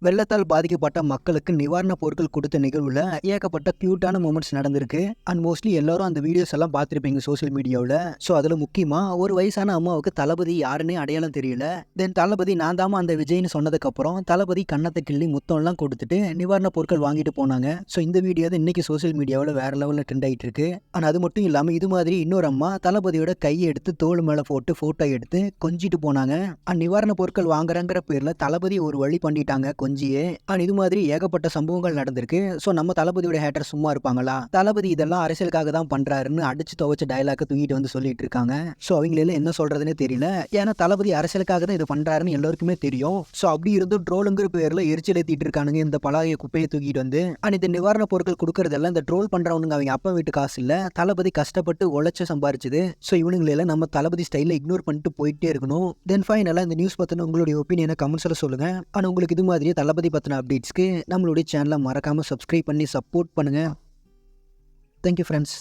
வெள்ளத்தால் பாதிக்கப்பட்ட மக்களுக்கு நிவாரணப் பொருட்கள் கொடுத்த நிகழ்வுல ஏகப்பட்ட கியூட்டான மூமெண்ட்ஸ் நடந்திருக்கு. அண்ட் மோஸ்ட்லி எல்லாரும் அந்த வீடியோஸ் எல்லாம் பார்த்துருப்பீங்க சோசியல் மீடியாவில். ஸோ அதில் முக்கியமாக ஒரு வயசான அம்மாவுக்கு தளபதி யாருன்னே அடையாளம் தெரியல. தென் தளபதி நான் தாமா அந்த விஜய்னு சொன்னதுக்கப்புறம் தளபதி கன்னத்தை கிள்ளி முத்தம்லாம் கொடுத்துட்டு நிவாரணப் பொருட்கள் வாங்கிட்டு போனாங்க. ஸோ இந்த வீடியோ தான் இன்னைக்கு சோசியல் மீடியாவில் வேற லெவலில் ட்ரெண்ட் ஆகிட்டு இருக்கு. ஆனால் அது மட்டும் இல்லாமல் இது மாதிரி இன்னொரு அம்மா தளபதியோட கையை எடுத்து தோள் மேலே போட்டு ஃபோட்டோ எடுத்து கொஞ்சிட்டு போனாங்க. அண்ட் நிவாரணப் பொருட்கள் வாங்குறங்கிற பேரில் தளபதி ஒரு வழி பண்ணிட்டாங்க கொஞ்சியே. அண்ட் இது மாதிரி ஏகப்பட்ட சம்பவங்கள் நடந்திருக்கு. ஸோ நம்ம தளபதியோட ஹேட்டர் சும்மா இருப்பாங்களா? தளபதி இதெல்லாம் அரசியலுக்காக தான் பண்றாருன்னு அடிச்சு துவச்ச டயலாக தூக்கிட்டு வந்து சொல்லிட்டு இருக்காங்க. ஸோ அவங்களெல்லாம் என்ன சொல்றதுன்னு தெரியல. ஏன்னா தளபதி அரசியலுக்காக தான் இது பண்றாருன்னு எல்லாருக்குமே தெரியும். ஸோ அப்படி இருந்தும் ட்ரோலுங்கிற பேர்ல எரிச்சல் ஏத்திட்டு இருக்கானுங்க இந்த பழைய குப்பையை தூக்கிட்டு வந்து. அண்ட் இந்த நிவாரண பொருட்கள் கொடுக்கறதெல்லாம் இந்த ட்ரோல் பண்றவனுங்க அவங்க அப்பா வீட்டு காசு இல்ல, தளபதி கஷ்டப்பட்டு உழைச்சு சம்பாரிச்சது. ஸோ இவனுங்களெல்லாம் நம்ம தளபதி ஸ்டைல இக்னோர் பண்ணிட்டு போயிட்டே இருக்கணும். தென் ஃபைனலா இந்த நியூஸ் பத்தின உங்களுடைய ஒப்பீனியனை கமெண்ட்ஸ்ல சொல்லுங்க. அண்ட் உங்களுக்கு இது மாதிரியே தளபதி பத்தின அப்டேட்ஸ்க்கு நம்மளுடைய சேனலை மறக்காம சப்ஸ்கிரைப் பண்ணி சப்போர்ட் பண்ணுங்க. Thank you friends.